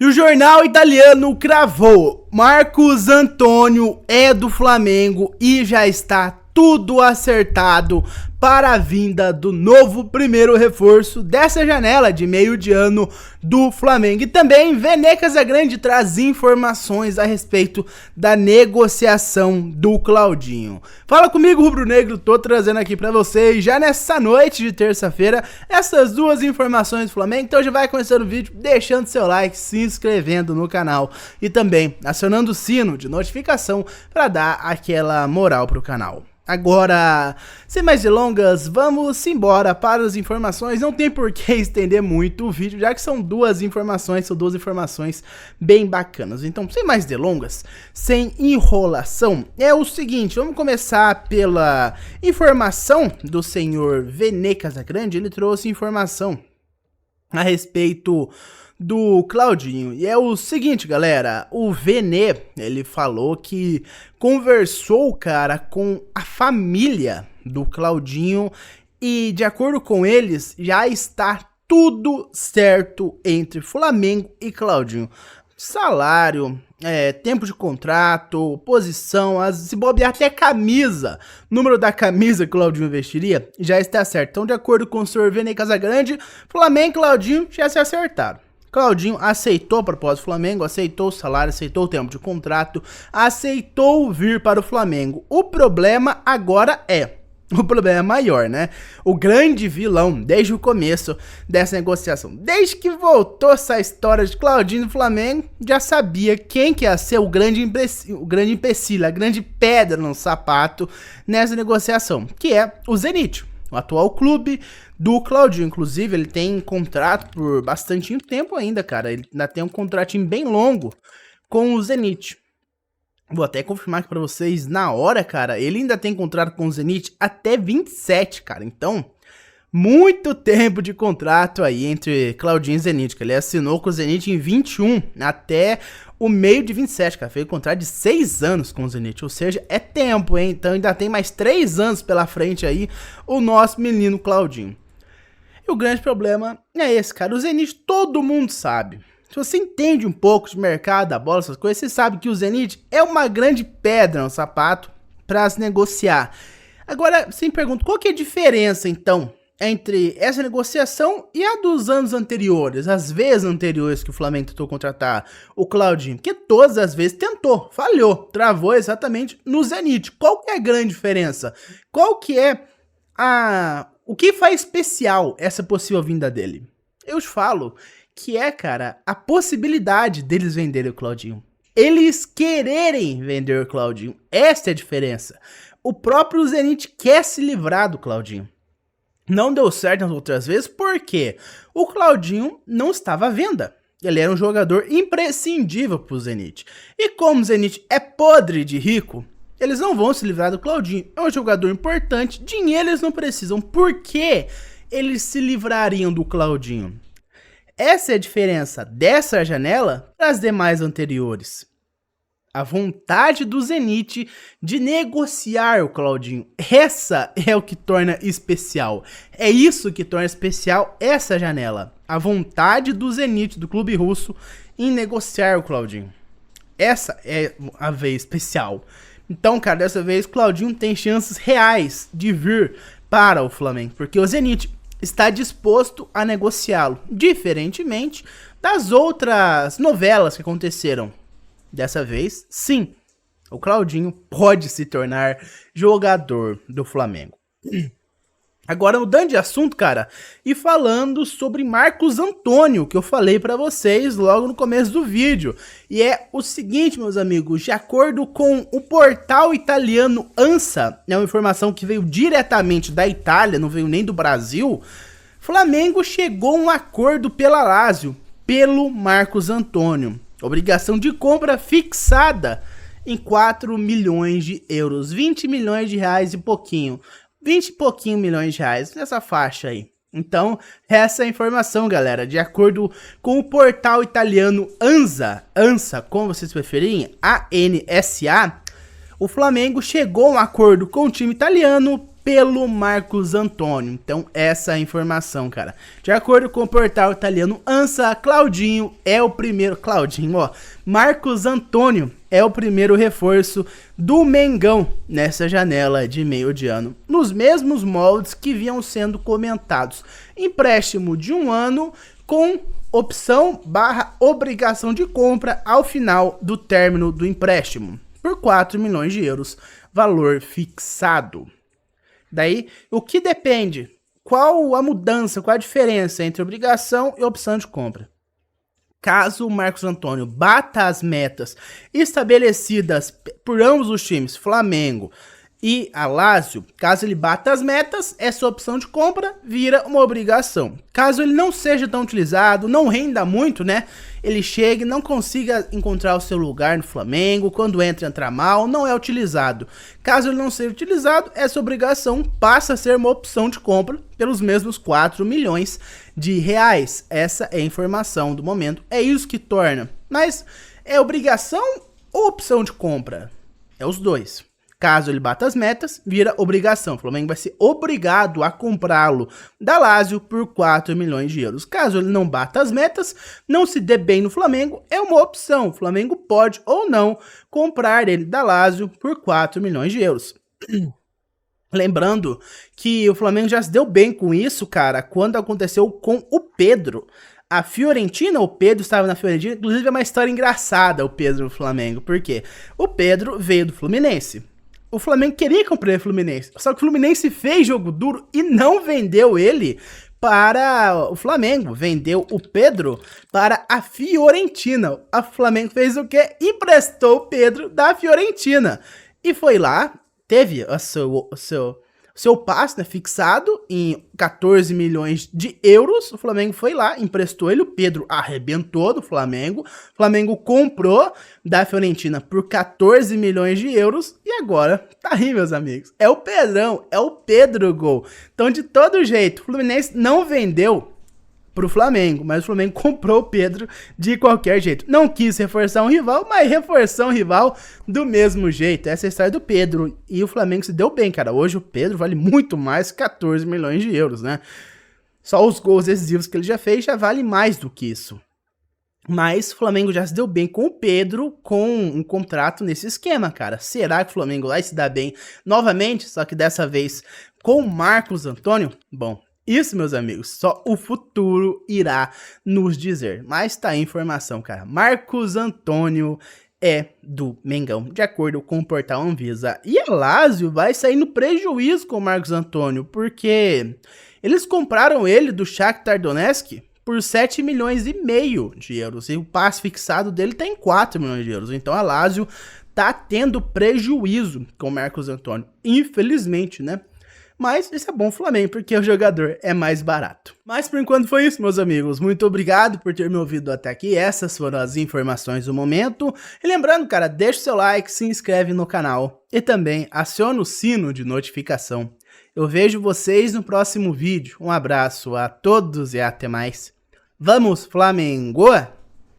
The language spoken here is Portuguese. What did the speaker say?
E o jornal italiano cravou: Marcos Antônio é do Flamengo e já está tudo acertado para a vinda do novo primeiro reforço dessa janela de meio de ano do Flamengo. E também Vene Casagrande traz informações a respeito da negociação do Claudinho. Fala comigo, Rubro Negro, tô trazendo aqui para vocês já nessa noite de terça-feira essas duas informações do Flamengo. Então já vai começando o vídeo deixando seu like, se inscrevendo no canal e também acionando o sino de notificação para dar aquela moral pro canal. Agora, sem mais delongas, vamos embora para as informações. Não tem por que estender muito o vídeo, já que são duas informações bem bacanas. Então, sem mais delongas, sem enrolação, é o seguinte, vamos começar pela informação do senhor Vene Casagrande. Ele trouxe informação a respeito do Claudinho, e é o seguinte, galera, o Vene, ele falou que conversou, cara, com a família do Claudinho e, de acordo com eles, já está tudo certo entre Flamengo e Claudinho. Salário, tempo de contrato, posição, se bobear até camisa, número da camisa que o Claudinho vestiria, já está certo. Então, de acordo com o senhor Vene Casagrande, Flamengo e Claudinho já se acertaram. Claudinho aceitou a proposta do Flamengo, aceitou o salário, aceitou o tempo de contrato, aceitou vir para o Flamengo. O problema agora o problema maior, né? O grande vilão desde o começo dessa negociação, desde que voltou essa história de Claudinho no Flamengo, já sabia quem que ia ser o grande empecilho, a grande pedra no sapato nessa negociação, que é o Zenit, o atual clube do Claudinho. Inclusive, ele tem contrato por bastante tempo ainda, cara. Ele ainda tem um contratinho bem longo com o Zenit. Vou até confirmar aqui pra vocês na hora, cara. Ele ainda tem contrato com o Zenit até 27, cara. Então, muito tempo de contrato aí entre Claudinho e Zenit, que ele assinou com o Zenit em 21 até o meio de 27, cara. Fez um contrato de 6 anos com o Zenit, ou seja, é tempo, hein? Então ainda tem mais 3 anos pela frente aí o nosso menino Claudinho. E o grande problema é esse, cara. O Zenit todo mundo sabe. Se você entende um pouco de mercado, da bola, essas coisas, você sabe que o Zenit é uma grande pedra no sapato para se negociar. Agora, você me pergunta, qual que é a diferença, então, entre essa negociação e a dos anos anteriores, as vezes anteriores que o Flamengo tentou contratar o Claudinho? Porque todas as vezes tentou, falhou, travou exatamente no Zenit. Qual que é a grande diferença? Qual que é o que faz especial essa possível vinda dele? Eu te falo que cara, a possibilidade deles venderem o Claudinho. Eles quererem vender o Claudinho. Essa é a diferença. O próprio Zenit quer se livrar do Claudinho. Não deu certo nas outras vezes porque o Claudinho não estava à venda. Ele era um jogador imprescindível para o Zenit. E como o Zenit é podre de rico, eles não vão se livrar do Claudinho. É um jogador importante, dinheiro eles não precisam. Por que eles se livrariam do Claudinho? Essa é a diferença dessa janela para as demais anteriores. A vontade do Zenit de negociar o Claudinho. Essa é o que torna especial. É isso que torna especial essa janela. A vontade do Zenit, do clube russo, em negociar o Claudinho. Essa é a vez especial. Então, cara, dessa vez o Claudinho tem chances reais de vir para o Flamengo. Porque o Zenit está disposto a negociá-lo. Diferentemente das outras novelas que aconteceram. Dessa vez, sim, o Claudinho pode se tornar jogador do Flamengo. Agora, mudando de assunto, cara, e falando sobre Marcos Antônio, que eu falei pra vocês logo no começo do vídeo. E é o seguinte, meus amigos, de acordo com o portal italiano ANSA, é uma informação que veio diretamente da Itália, não veio nem do Brasil, Flamengo chegou a um acordo pela Lazio, pelo Marcos Antônio. Obrigação de compra fixada em 4 milhões de euros, 20 milhões de reais e pouquinho. 20 e pouquinho milhões de reais, nessa faixa aí. Então, essa é a informação, galera. De acordo com o portal italiano ANSA, como vocês preferirem, ANSA, o Flamengo chegou a um acordo com o time italiano pelo Marcos Antônio. Então essa é a informação, cara. De acordo com o portal italiano ANSA, Claudinho é o primeiro... Claudinho, ó. Marcos Antônio é o primeiro reforço do Mengão nessa janela de meio de ano, nos mesmos moldes que vinham sendo comentados. Empréstimo de 1 ano com opção / obrigação de compra ao final do término do empréstimo, por 4 milhões de euros, valor fixado. Daí, o que depende? Qual a mudança, qual a diferença entre obrigação e opção de compra? Caso o Marcos Antônio bata as metas estabelecidas por ambos os times, Flamengo e a Lazio, caso ele bata as metas, essa opção de compra vira uma obrigação. Caso ele não seja tão utilizado, não renda muito, né? Ele chega e não consiga encontrar o seu lugar no Flamengo, quando entra mal, não é utilizado. Caso ele não seja utilizado, essa obrigação passa a ser uma opção de compra pelos mesmos 4 milhões de reais. Essa é a informação do momento. É isso que torna. Mas é obrigação ou opção de compra? É os dois. Caso ele bata as metas, vira obrigação. O Flamengo vai ser obrigado a comprá-lo da Lazio por 4 milhões de euros. Caso ele não bata as metas, não se dê bem no Flamengo, é uma opção. O Flamengo pode ou não comprar ele da Lazio por 4 milhões de euros. Lembrando que o Flamengo já se deu bem com isso, cara, quando aconteceu com o Pedro. A Fiorentina, o Pedro estava na Fiorentina, inclusive é uma história engraçada o Pedro no Flamengo. Por quê? O Pedro veio do Fluminense. O Flamengo queria comprar o Fluminense, só que o Fluminense fez jogo duro e não vendeu ele para o Flamengo. Vendeu o Pedro para a Fiorentina. A Flamengo fez o quê? Emprestou o Pedro da Fiorentina. E foi lá, teve o seu passe, né, fixado em 14 milhões de euros. O Flamengo foi lá, emprestou ele, o Pedro arrebentou do Flamengo. O Flamengo comprou da Fiorentina por 14 milhões de euros e agora tá aí, meus amigos. É o Pedrão, é o Pedro Gol. Então, de todo jeito, o Fluminense não vendeu pro Flamengo, mas o Flamengo comprou o Pedro de qualquer jeito. Não quis reforçar um rival, mas reforçou um rival do mesmo jeito. Essa é a história do Pedro. E o Flamengo se deu bem, cara. Hoje o Pedro vale muito mais que 14 milhões de euros, né? Só os gols decisivos que ele já fez já vale mais do que isso. Mas o Flamengo já se deu bem com o Pedro, com um contrato nesse esquema, cara. Será que o Flamengo vai se dar bem novamente? Só que dessa vez com o Marcos Antônio? Bom, isso, meus amigos, só o futuro irá nos dizer. Mas tá aí a informação, cara. Marcos Antônio é do Mengão, de acordo com o portal Anvisa. E a Lazio vai sair no prejuízo com o Marcos Antônio, porque eles compraram ele do Shakhtar Donetsk por 7 milhões e meio de euros. E o passe fixado dele tá em 4 milhões de euros. Então a Lazio tá tendo prejuízo com o Marcos Antônio. Infelizmente, né? Mas isso é bom pro Flamengo, porque o jogador é mais barato. Mas por enquanto foi isso, meus amigos. Muito obrigado por ter me ouvido até aqui. Essas foram as informações do momento. E lembrando, cara, deixa o seu like, se inscreve no canal e também aciona o sino de notificação. Eu vejo vocês no próximo vídeo. Um abraço a todos e até mais. Vamos, Flamengo!